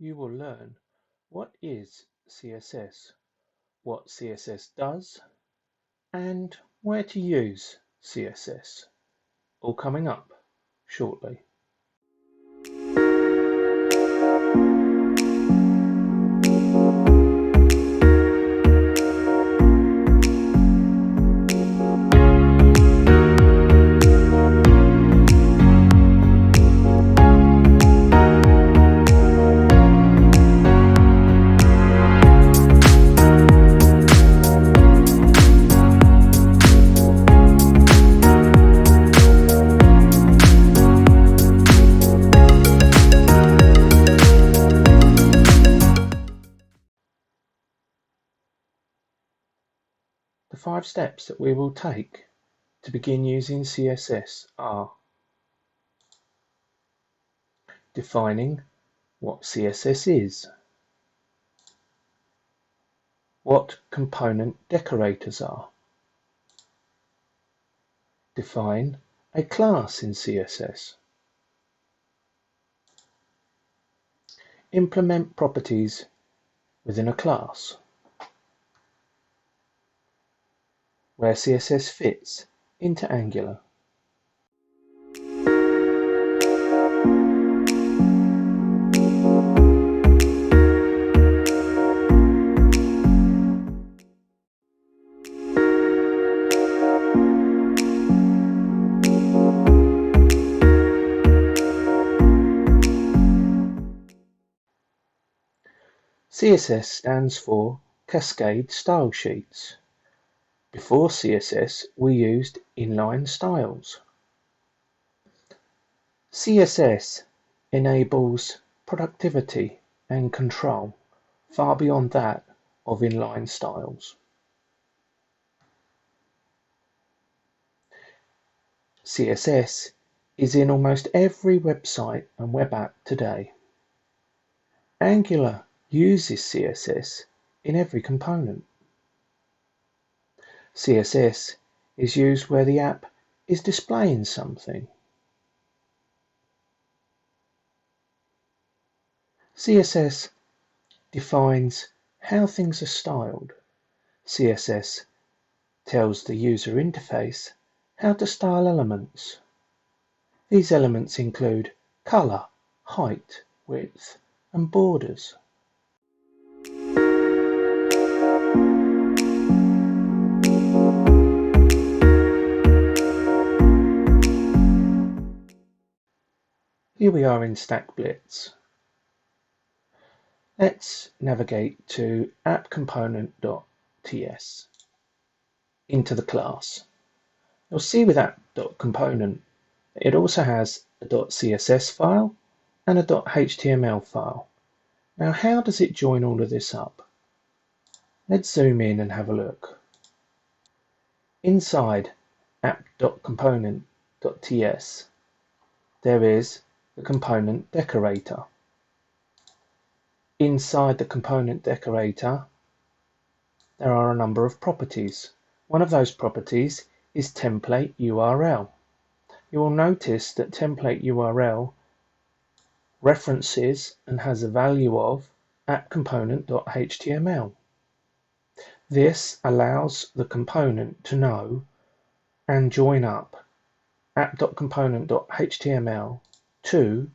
you will learn what is CSS, what CSS does, and where to use CSS. All coming up shortly. The 5 steps that we will take to begin using CSS are defining what CSS is, what component decorators are, define a class in CSS, implement properties within a class, where CSS fits into Angular. CSS stands for Cascade Style Sheets. Before CSS, we used inline styles. CSS enables productivity and control far beyond that of inline styles. CSS is in almost every website and web app today. Angular uses CSS in every component. CSS is used where the app is displaying something. CSS defines how things are styled. CSS tells the user interface how to style elements. These elements include color, height, width, and borders. Here we are in StackBlitz. Let's navigate to app-component.ts into the class. You'll see with app.component it also has a .css file and a .html file. Now how does it join all of this up? Let's zoom in and have a look. Inside app.component.ts there is the component decorator. Inside the component decorator there are a number of properties. One of those properties is template URL. You will notice that template URL references and has a value of app-component.html. This allows the component to know and join up app.component.html to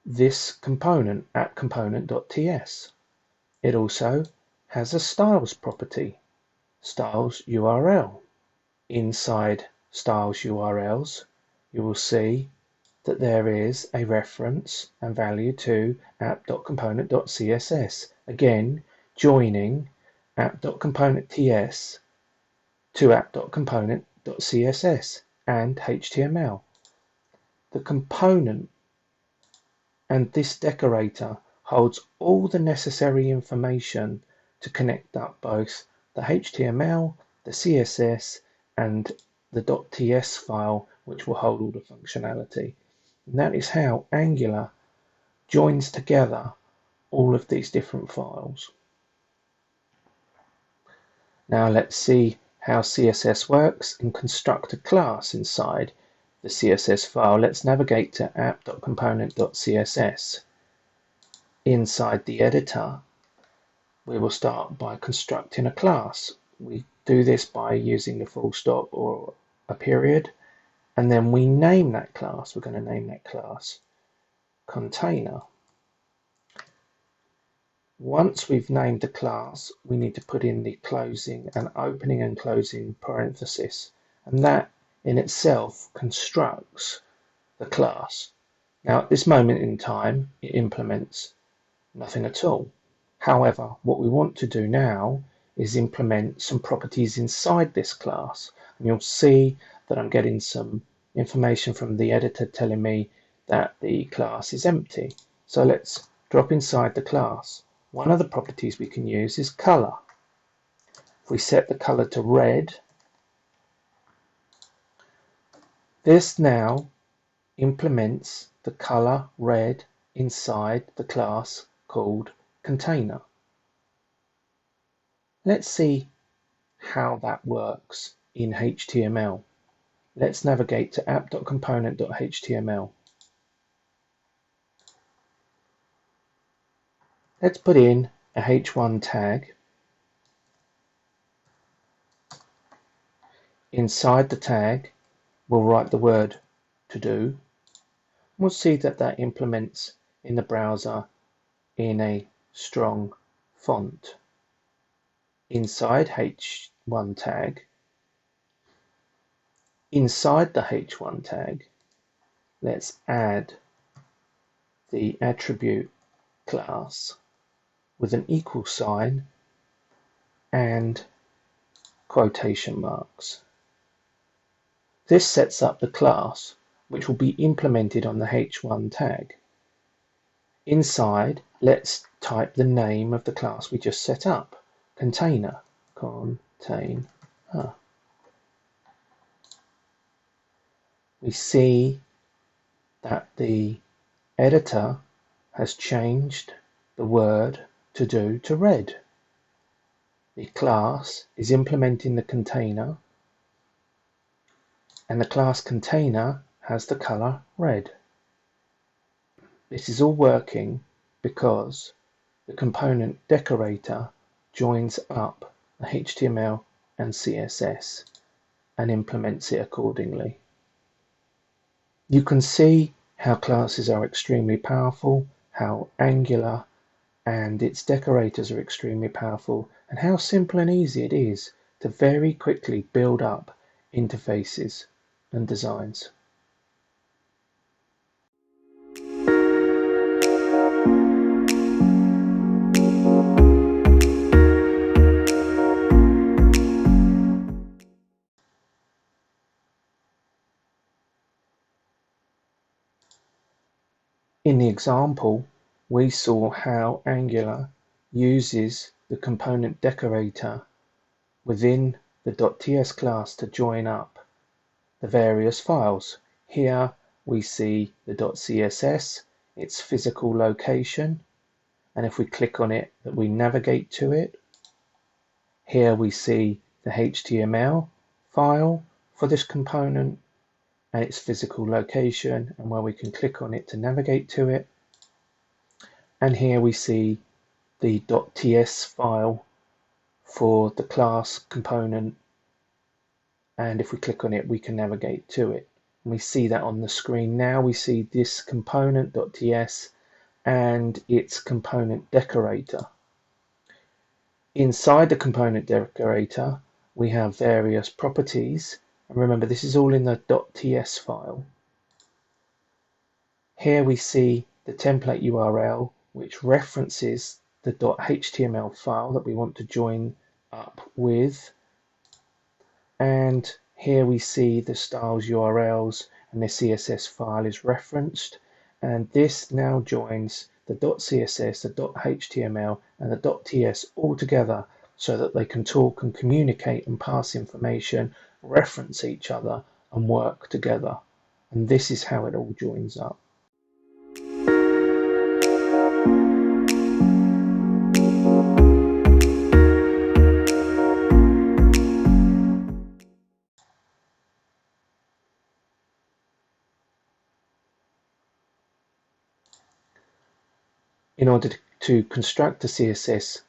this component, app-component.ts. It also has a styles property, styles URL. Inside styles URLs, you will see that there is a reference and value to app.component.css. Again, joining app.component.ts to app.component.css and HTML. The component and this decorator holds all the necessary information to connect up both the HTML, the CSS, and the .ts file, which will hold all the functionality. And that is how Angular joins together all of these different files. Now let's see how CSS works and construct a class inside the CSS file. Let's navigate to app.component.css. Inside the editor, we will start by constructing a class. We do this by using the full stop or a period, and then we name that class. We're going to name that class container. Once we've named the class, we need to put in the closing and opening and closing parenthesis, and that in itself constructs the class. Now at this moment in time, it implements nothing at all. However, what we want to do now is implement some properties inside this class. And you'll see that I'm getting some information from the editor telling me that the class is empty. So let's drop inside the class. One of the properties we can use is color. If we set the color to red, this now implements the color red inside the class called container. Let's see how that works in HTML. Let's navigate to app.component.html. Let's put in a h1 tag. Inside the tag, we'll write the word to do. We'll see that that implements in the browser in a strong font. Inside h1 tag, inside the h1 tag, let's add the attribute class with an equal sign and quotation marks. This sets up the class which will be implemented on the h1 tag. Inside, let's type the name of the class we just set up, container, container. We see that the editor has changed the word to do to red. The class is implementing the container, and the class container has the color red. This is all working because the component decorator joins up the HTML and CSS and implements it accordingly. You can see how classes are extremely powerful, how Angular and its decorators are extremely powerful, and how simple and easy it is to very quickly build up interfaces and designs. In the example, we saw how Angular uses the component decorator within the .ts class to join up the various files. Here we see the .css, its physical location, and if we click on it, that we navigate to it. Here we see the HTML file for this component and its physical location, and where we can click on it to navigate to it. And here we see the .ts file for the class component, and if we click on it we can navigate to it. And we see that on the screen now. We see this component.ts and its component decorator. Inside the component decorator we have various properties, and remember this is all in the .ts file. Here we see the template URL which references the .html file that we want to join up with, and here we see the styles URLs and the CSS file is referenced, and this now joins the .css, the .html and the .ts all together so that they can talk and communicate and pass information, reference each other and work together. And this is how it all joins up. In order to construct a CSS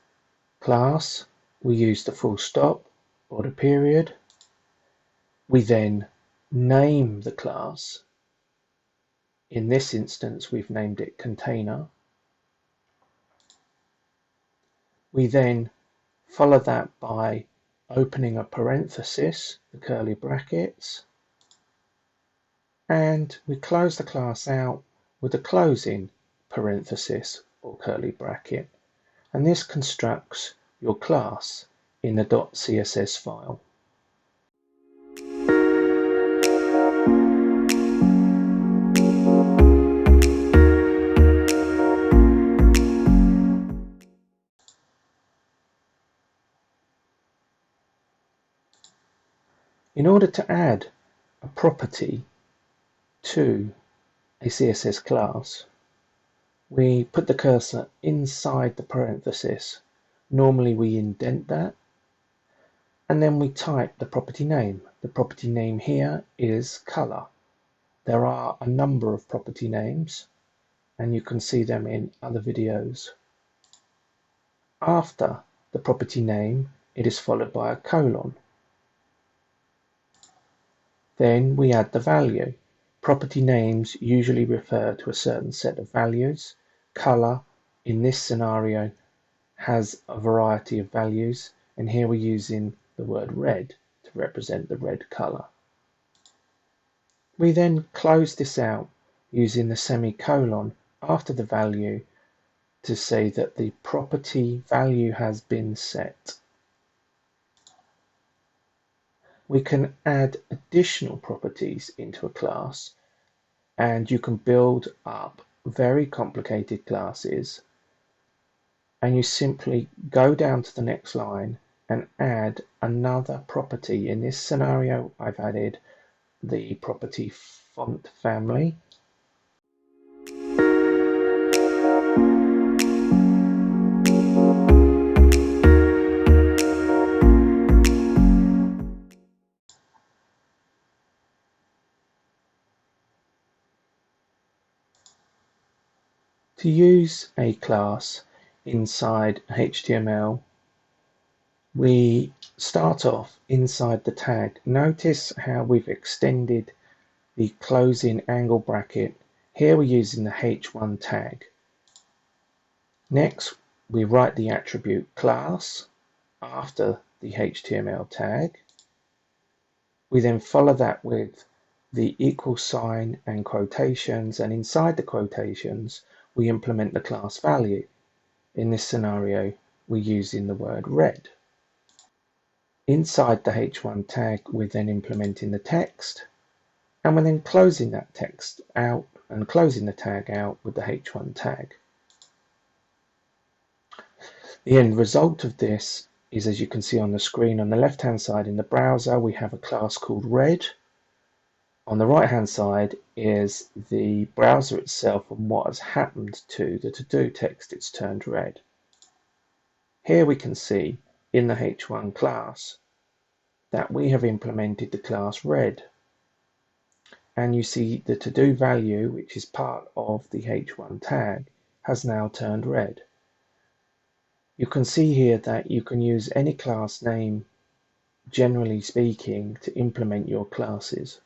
class, we use the full stop or the period. We then name the class. In this instance, we've named it container. We then follow that by opening a parenthesis, the curly brackets, and we close the class out with a closing parenthesis or curly bracket, and this constructs your class in the .css file. In order to add a property to a CSS class, we put the cursor inside the parenthesis. Normally we indent that, and then we type the property name. The property name here is color. There are a number of property names, and you can see them in other videos. After the property name, it is followed by a colon. Then we add the value. Property names usually refer to a certain set of values. Color, in this scenario, has a variety of values, and here we're using the word red to represent the red color. We then close this out using the semicolon after the value to say that the property value has been set. We can add additional properties into a class, and you can build up very complicated classes, and you simply go down to the next line and add another property. In this scenario, I've added the property font family. To use a class inside HTML, we start off inside the tag. Notice how we've extended the closing angle bracket. Here we're using the H1 tag. Next, we write the attribute class after the HTML tag. We then follow that with the equal sign and quotations, and inside the quotations we implement the class value. In this scenario, we're using the word red. Inside the H1 tag, we're then implementing the text, and we're then closing that text out and closing the tag out with the H1 tag. The end result of this is, as you can see on the screen, on the left hand side in the browser we have a class called red. On the right hand side is the browser itself and what has happened to the to-do text. It's turned red. Here we can see in the H1 class that we have implemented the class red, and you see the to-do value, which is part of the H1 tag, has now turned red. You can see here that you can use any class name, generally speaking, to implement your classes.